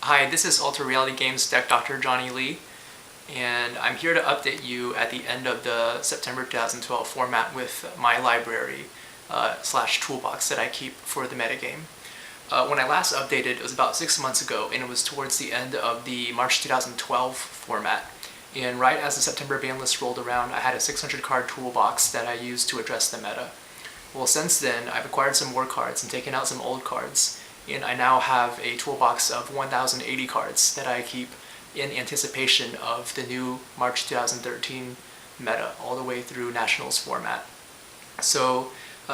Hi, this is Ultra Reality Games Deck Dr. Johnny Lee, and I'm here to update you at the end of the September 2012 format with my library slash toolbox that I keep for the metagame. When I last updated, it was about 6 months ago, and it was towards the end of the March 2012 format. And right as the September ban list rolled around, I had a 600 card toolbox that I used to address the meta. Well, since then, I've acquired some more cards and taken out some old cards, and I now have a toolbox of 1,080 cards that I keep in anticipation of the new March 2013 meta, all the way through Nationals format. So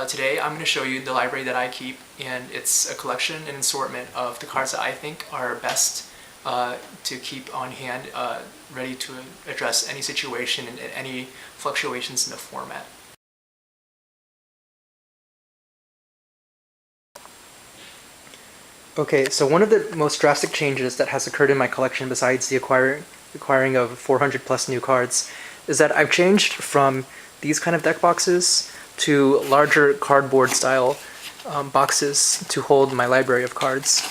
today I'm going to show you the library that I keep, and it's a collection and assortment of the cards that I think are best to keep on hand, ready to address any situation and any fluctuations in the format. Okay, so one of the most drastic changes that has occurred in my collection, besides the acquiring of 400 plus new cards, is that I've changed from these kind of deck boxes to larger cardboard style boxes to hold my library of cards.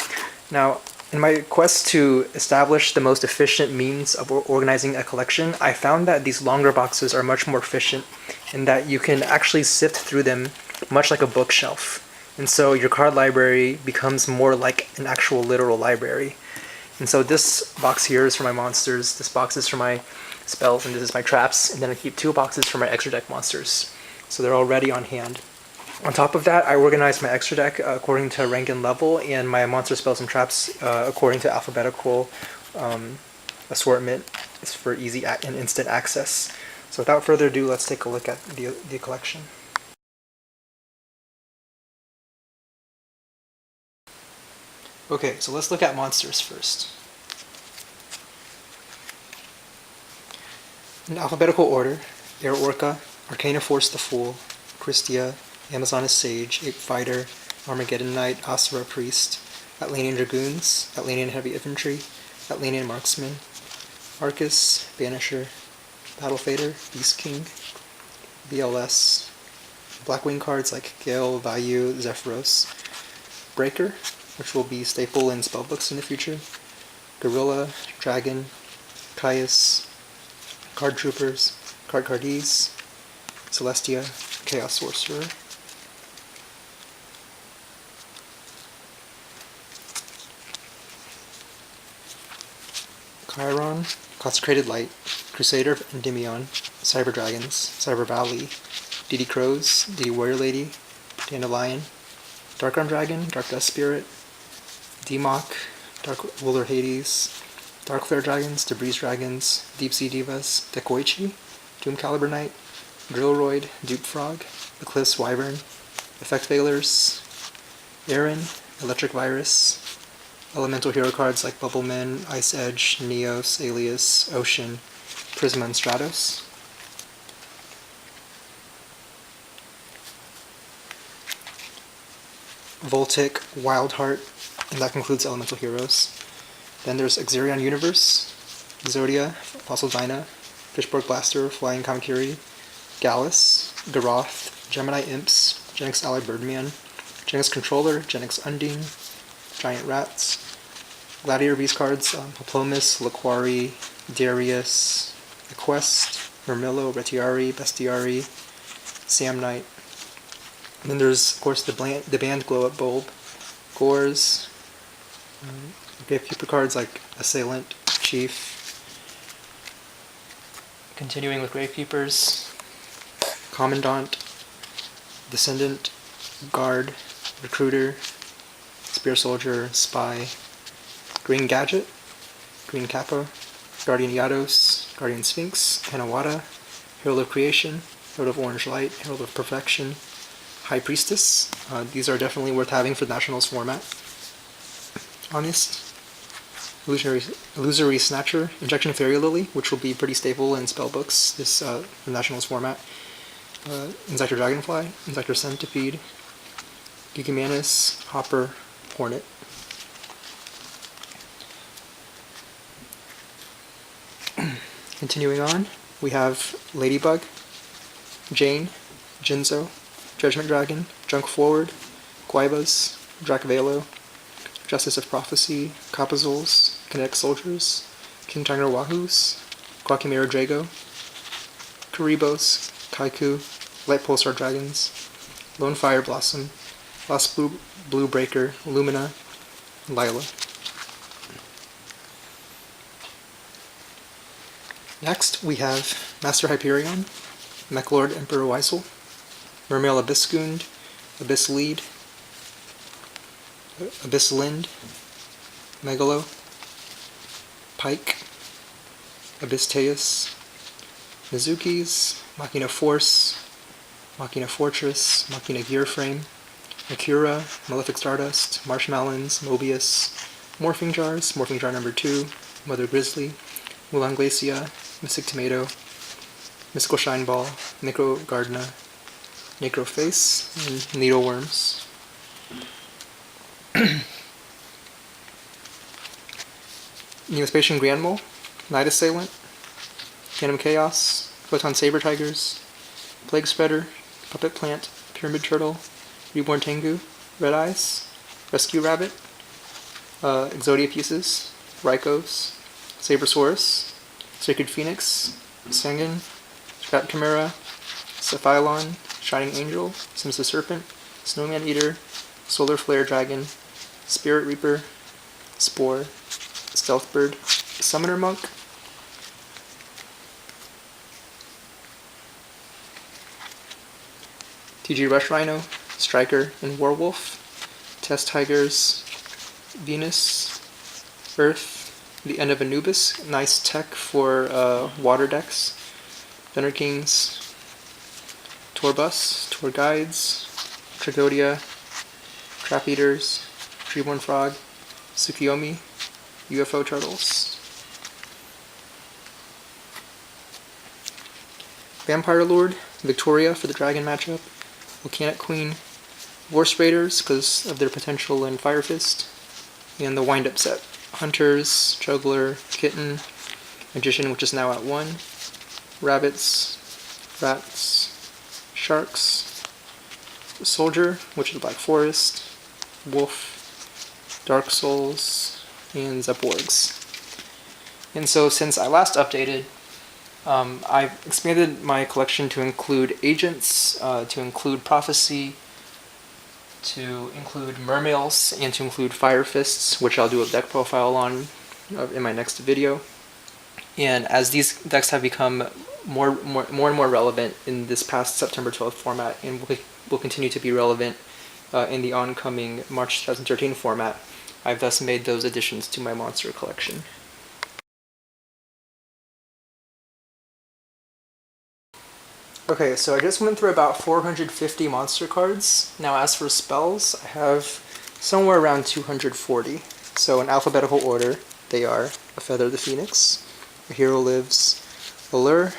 Now, in my quest to establish the most efficient means of organizing a collection, I found that these longer boxes are much more efficient in that you can actually sift through them much like a bookshelf. And so your card library becomes more like an actual literal library. And so this box here is for my monsters, this box is for my spells, and this is my traps, and then I keep two boxes for my extra deck monsters. So they're all ready on hand. On top of that, I organize my extra deck according to rank and level, and my monster spells and traps according to alphabetical assortment. It's for easy and instant access. So without further ado, let's take a look at the collection. Okay, so let's look at monsters first. In alphabetical order, Air Orca, Arcana Force the Fool, Christia, Amazoness Sage, Ape Fighter, Armageddon Knight, Asura Priest, Atlantean Dragoons, Atlantean Heavy Infantry, Atlantean Marksman, Arcus, Banisher, Battle Fader, Beast King, BLS, Blackwing cards like Gale, Vayu, Zephyros, Breaker, which will be staple in spellbooks in the future, Gorilla, Dragon, Caius, Card Troopers, Cardies, Celestia, Chaos Sorcerer. Chiron, Consecrated Light, Crusader of Endymion, Cyber Dragons, Cyber Valley, DD Crows, DD Warrior Lady, Dandelion, Dark Arm Dragon, Dark Death Spirit, Demok, Dark Ruler Hades, Dark Flare Dragons, Debris Dragons, Deep Sea Divas, Dekoichi, Doom Caliber Knight, Drillroid, Dupe Frog, Eclipse Wyvern, Effect Veilers, Aaron, Electric Virus, elemental hero cards like Bubbleman, Ice Edge, Neos, Alias, Ocean, Prisma, and Stratos. Voltic, Wildheart, and that concludes elemental heroes. Then there's Xerion Universe, Exodia, Fossil Dyna, Fishborg Blaster, Flying Kamakiri, Gallus, Garoth, Gemini Imps, Genix Ally Birdman, Genix Controller, Genix Undine, Giant Rats, Gladiator Beast cards, Hoplomus, Laquari, Darius, Equest, Mermillo, Retiari, Bestiari, Sam Knight. And then there's, of course, the band Glow Up Bulb, Gores, Gravekeeper cards like Assailant, Chief. Continuing with Gravekeepers, Commandant, Descendant, Guard, Recruiter, Spear Soldier, Spy, Green Gadget, Green Kappa, Guardian Yados, Guardian Sphinx, Hanawada, Herald of Creation, Herald of Orange Light, Herald of Perfection, High Priestess. These are definitely worth having for the Nationals format. Honest, Illusory Snatcher, Injection Fairy Lily, which will be pretty staple in spellbooks, this the Nationals format. Insector Dragonfly, Insector Centipede, Gigamanus, Hopper, Hornet. Continuing on, we have Ladybug, Jane, Jinzo, Judgment Dragon, Junk Forward, Guaibas, Dracvelo, Justice of Prophecy, Kapazuls, Kinetic Soldiers, King Tiger Wahoos, Guacamera Drago, Karibos, Kaiku, Light Pulsar Dragons, Lone Fire Blossom, Lost Blue Breaker, Lumina, and Lila. Next, we have Master Hyperion, Mechlord Emperor Weisel, Mermail Abyssgund, Abyss Lead, Abyss Lind, Megalo, Pike, Abyss Teus, Mizukis, Machina Force, Machina Fortress, Machina Gearframe, Akira, Malefic Stardust, Marshmallows, Mobius, Morphing Jars, Morphing Jar number 2, Mother Grizzly, Mulan Glacia, Mystic Tomato, Mystical Shine Ball, Necro Gardena, Necro Face, and Needleworms. Neospatian Granmole, Night Assailant, Phantom Chaos, Photon Saber Tigers, Plague Spreader, Puppet Plant, Pyramid Turtle, Reborn Tengu, Red Eyes, Rescue Rabbit, Exodia Pieces, Rykos, Sabersaurus, Sacred Phoenix, Sangan, Scrap Chimera, Cephylon, Shining Angel, Sims the Serpent, Snowman Eater, Solar Flare Dragon, Spirit Reaper, Spore, Stealth Bird, Summoner Monk, TG Rush Rhino, Striker, and Werewolf, Test Tigers, Venus, Earth, the End of Anubis, nice tech for water decks, Thunder Kings, Torbus, Tor Guides, Tragodia, Trap Eaters, Treeborn Frog, Tsukiyomi, UFO Turtles. Vampire Lord, Victoria for the Dragon matchup, Volcanic Queen, Vorse Raiders because of their potential in Fire Fist, and the Wind-Up set, Hunters, Juggler, Kitten, Magician which is now at 1, Rabbits, Rats, Sharks, Soldier, which is Black Forest, Wolf, Dark Souls, and Zeporgs. And so since I last updated, I've expanded my collection to include agents, to include prophecy, to include mermails, and to include fire fists, which I'll do a deck profile on in my next video. And as these decks have become more and more relevant in this past September 12th format, and will continue to be relevant in the oncoming March 2013 format, I've thus made those additions to my monster collection. Okay, so I just went through about 450 monster cards. Now as for spells, I have somewhere around 240. So in alphabetical order, they are A Feather the Phoenix, A Hero Lives, Allure,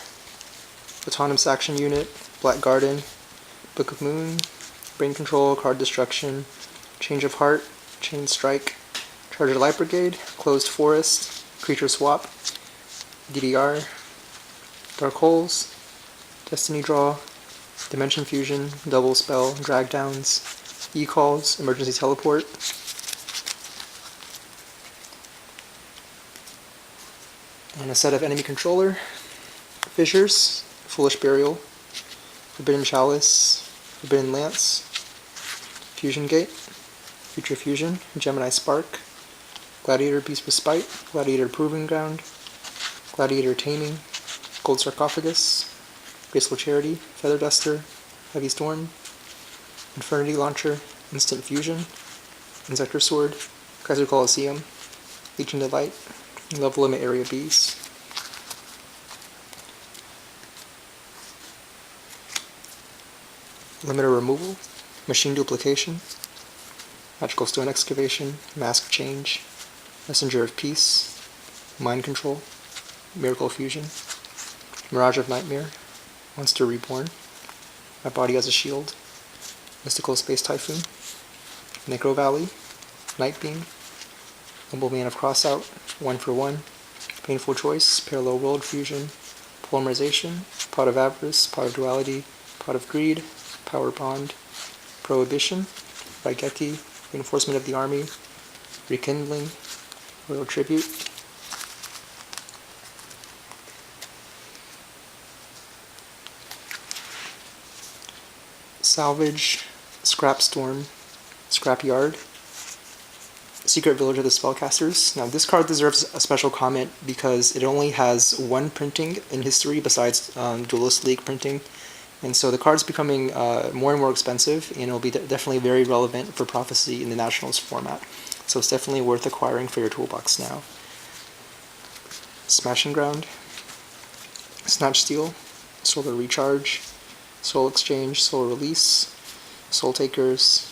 Autonomous Action Unit, Black Garden, Book of Moon, Brain Control, Card Destruction, Change of Heart, Chain Strike, Charger Light Brigade, Closed Forest, Creature Swap, DDR, Dark Holes, Destiny Draw, Dimension Fusion, Double Spell, Drag Downs, E-Calls, Emergency Teleport, and a set of enemy controller, Fissures, Foolish Burial, Forbidden Chalice, Forbidden Lance, Fusion Gate, Future Fusion, Gemini Spark, Gladiator Beast Respite, Gladiator Proving Ground, Gladiator Taming, Gold Sarcophagus, Graceful Charity, Feather Duster, Heavy Storm, Infernity Launcher, Instant Fusion, Insector Sword, Kaiser Colosseum, Legion Delight, Level Limit Area Bees. Limiter Removal, Machine Duplication, Magical Stone Excavation, Mask Change, Messenger of Peace, Mind Control, Miracle Fusion, Mirage of Nightmare, Monster Reborn, My Body as a Shield, Mystical Space Typhoon, Necro Valley, Night Beam, Noble Man of Crossout, 1 for 1, Painful Choice, Parallel World Fusion, Polymerization, Pot of Avarice, Pot of Duality, Pot of Greed, Power Bond, Prohibition, Raigeki, Reinforcement of the Army, Rekindling, Royal Tribute, Salvage, Scrap Storm, Scrap Yard, Secret Village of the Spellcasters. Now this card deserves a special comment because it only has one printing in history besides Duelist League printing, and so the card's becoming more and more expensive, and it'll be definitely very relevant for Prophecy in the Nationals format. So it's definitely worth acquiring for your toolbox now. Smashing Ground, Snatch Steal, Solar Recharge, Soul Exchange, Soul Release, Soul Takers,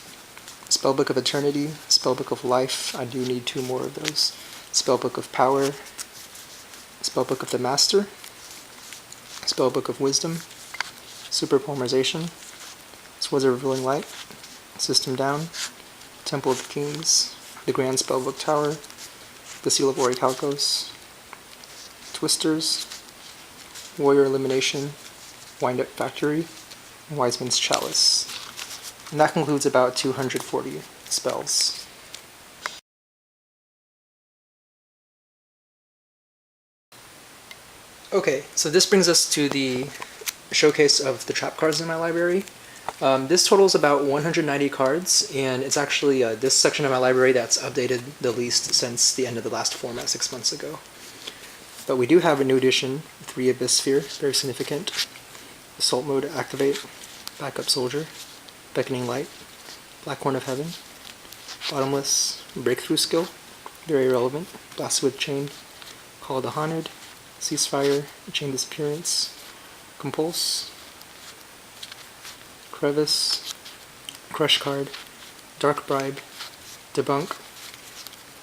Spellbook of Eternity, Spellbook of Life, I do need 2 more of those, Spellbook of Power, Spellbook of the Master, Spellbook of Wisdom, Super Polymerization, Swords of Revealing Light, System Down, Temple of the Kings, the Grand Spellbook Tower, the Seal of Orichalcos, Twisters, Warrior Elimination, Wind Up Factory, and Wiseman's Chalice. And that concludes about 240 spells. Okay, so this brings us to the showcase of the trap cards in my library. This totals about 190 cards, and it's actually this section of my library that's updated the least since the end of the last format 6 months ago. But we do have a new addition, 3 Abyss Sphere, very significant. Assault Mode Activate, Backup Soldier, Beckoning Light, Black Horn of Heaven, Bottomless, Breakthrough Skill, very relevant, Blast with Chain, Call of the Haunted, Ceasefire, Chain Disappearance, Compulse, Crevice, Crush Card, Dark Bribe, Debunk,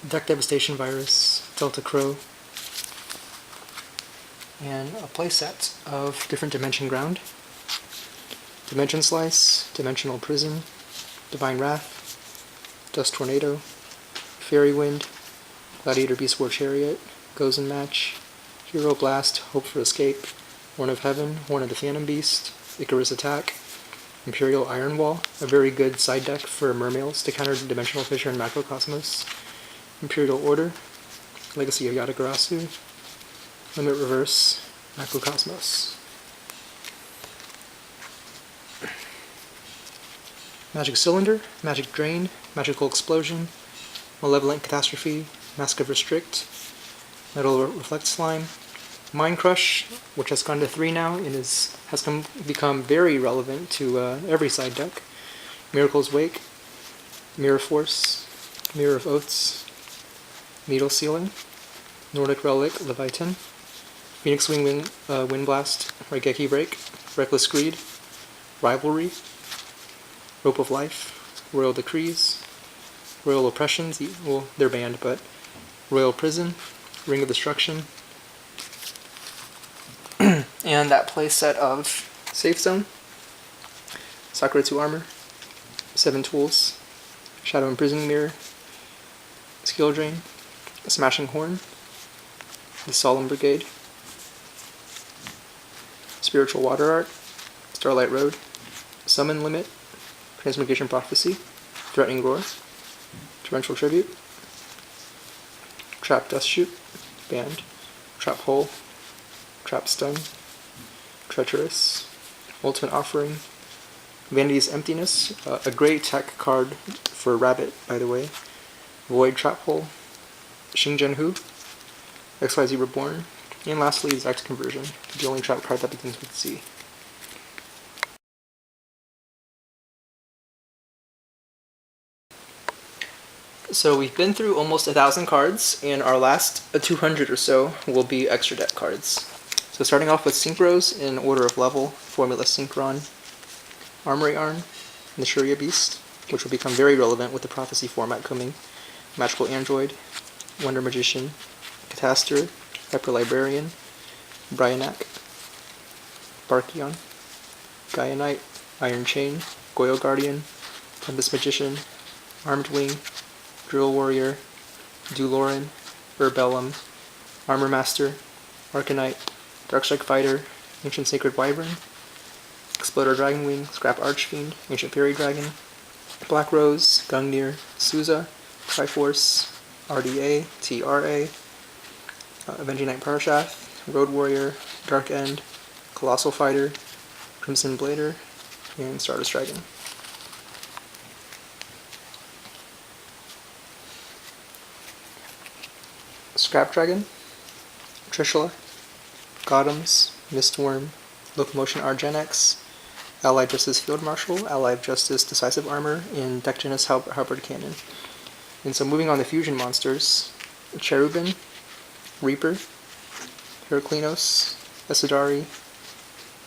Deck Devastation Virus, Delta Crow, and a playset of different Dimension Ground, Dimension Slice, Dimensional Prison, Divine Wrath, Dust Tornado, Fairy Wind, Gladiator Beast War Chariot, Gozen Match, Hero Blast, Hope for Escape, Horn of Heaven, Horn of the Phantom Beast, Icarus Attack, Imperial Iron Wall, a very good side deck for Mermails to counter Dimensional Fissure and Macrocosmos, Imperial Order, Legacy of Yatagarasu, Limit Reverse, Macrocosmos. Magic Cylinder, Magic Drain, Magical Explosion, Malevolent Catastrophe, Mask of Restrict, Metal Reflect Slime, Mind Crush, which has gone to 3 now and has become very relevant to every side deck, Miracle's Wake, Mirror Force, Mirror of Oaths, Needle Sealing, Nordic Relic, Leviathan, Phoenix Wing Wind Blast, Raigeki Break, Reckless Greed, Rivalry, Rope of Life, Royal Decrees, Royal Oppressions, well, they're banned, but Royal Prison, Ring of Destruction, and that playset of Safe Zone, Sakura 2 Armor, 7 Tools, Shadow Imprisoning Mirror, Skill Drain, Smashing Horn, the Solemn Brigade, Spiritual Water Art, Starlight Road, Summon Limit, Transmigration Prophecy, Threatening Roar, Torrential Tribute, Trap Dust Shoot, Banned, Trap Hole, Trap Stun, Treacherous, Ultimate Offering, Vanity's Emptiness, a great tech card for Rabbit, by the way, Void Trap Hole, Xingzhen Hu, XYZ Reborn, and lastly, Exact Conversion, the only trap card that begins with Z. So we've been through almost 1,000 cards, and our last 200 or so will be extra deck cards. So starting off with Synchros in order of level, Formula Synchron, Armory Arm, and the Shuria Beast, which will become very relevant with the Prophecy format coming, Magical Android, Wonder Magician, Catastor, Hyper Librarian, Bryanak, Barkion, Gaia Knight, Iron Chain, Goyo Guardian, Tempest Magician, Armed Wing, Drill Warrior, Duloran, Urbellum, Armor Master, Arcanite, Darkstrike Fighter, Ancient Sacred Wyvern, Exploder Dragonwing, Scrap Archfiend, Ancient Fairy Dragon, Black Rose, Gungnir, Souza, Triforce, RDA, TRA, Avenging Knight Parashath, Road Warrior, Dark End, Colossal Fighter, Crimson Blader, and Stardust Dragon. Scrap Dragon, Trishula, Gottoms, Mistworm, Locomotion Argenex, Allied Justice Field Marshal, Allied Justice Decisive Armor, and Deck Genus Halberd Cannon. And so moving on to fusion monsters, Cherubin, Reaper, Heraclinos, Esadari,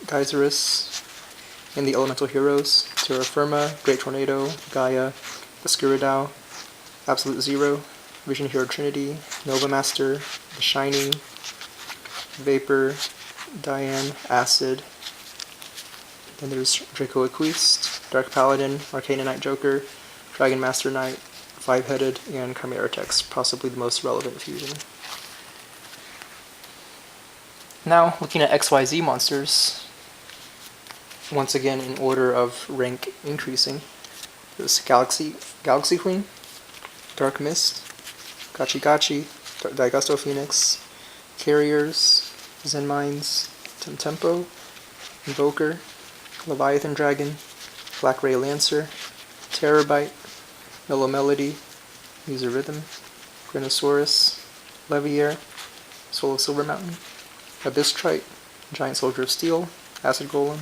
Geyserus, and the Elemental Heroes, Terra Firma, Great Tornado, Gaia, Escuridao, Absolute Zero, Vision Hero Trinity, Nova Master, The Shining, Vapor, Diane, Acid. Then there's Draco Equist, Dark Paladin, Arcana Knight Joker, Dragon Master Knight, Five-Headed, and Chimera Tex, possibly the most relevant fusion. Now, looking at XYZ monsters, once again in order of rank increasing, there's Galaxy Queen, Dark Mist, Gachi Gachi, Daigusto Phoenix, Carriers, Zen Mines, Tempo, Invoker, Leviathan Dragon, Black Ray Lancer, Terabyte, Mellow Melody, User Rhythm, Grinosaurus, Leviair, Soul of Silver Mountain, Abyss Trite, Giant Soldier of Steel, Acid Golem,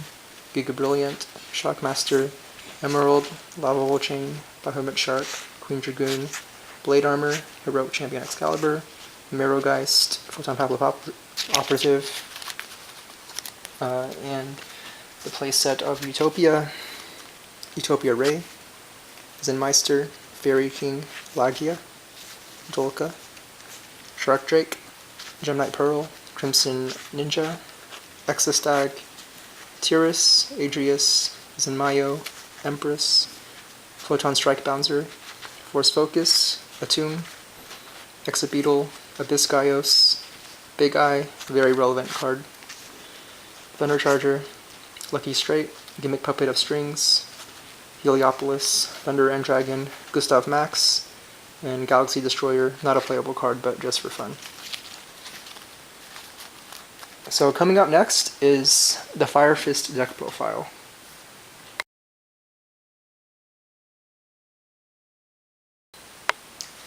Giga Brilliant, Shockmaster, Emerald, Lava Volchain, Bahamut Shark, Queen Dragoon, Blade Armor, Heroic Champion Excalibur, Merogeist, Photon Pablo Operative, and the playset of Utopia, Utopia Ray, Zenmeister, Fairy King, Lagia, Dolka, Shark Drake, Gem Knight Pearl, Crimson Ninja, Exostag, Tyrus, Adrius, Zenmayo, Empress, Photon Strike Bouncer, Force Focus, Atum, Exabeetle, Abyss Gaios, Big Eye, very relevant card, Thunder Charger, Lucky Straight, Gimmick Puppet of Strings, Heliopolis, Thunder and Dragon, Gustav Max, and Galaxy Destroyer, not a playable card, but just for fun. So coming up next is the Fire Fist deck profile.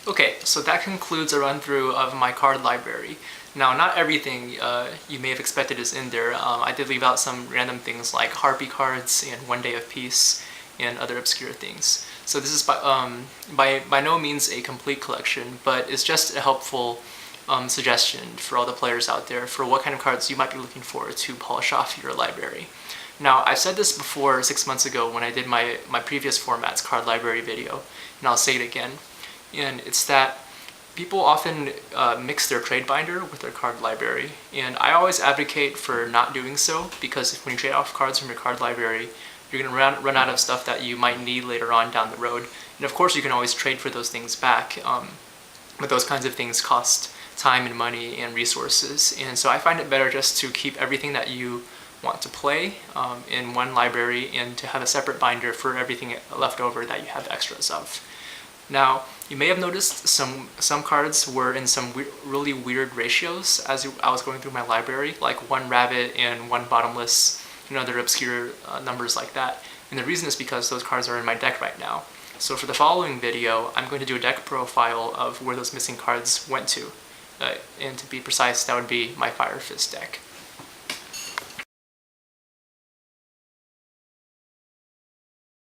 Okay, so that concludes a run-through of my card library. Now, not everything you may have expected is in there. I did leave out some random things like Harpy cards and One Day of Peace and other obscure things. So this is by no means a complete collection, but it's just a helpful suggestion for all the players out there for what kind of cards you might be looking for to polish off your library. Now, I said this before 6 months ago when I did my previous format's card library video, and I'll say it again. And it's that people often mix their trade binder with their card library, and I always advocate for not doing so, because when you trade off cards from your card library, you're going to run out of stuff that you might need later on down the road. And of course you can always trade for those things back, but those kinds of things cost time and money and resources, and so I find it better just to keep everything that you want to play in one library and to have a separate binder for everything left over that you have extras of. Now, you may have noticed some cards were in some really weird ratios as I was going through my library, like 1 rabbit and 1 bottomless, and other obscure numbers like that. And the reason is because those cards are in my deck right now. So for the following video, I'm going to do a deck profile of where those missing cards went to. And to be precise, that would be my Fire Fist deck.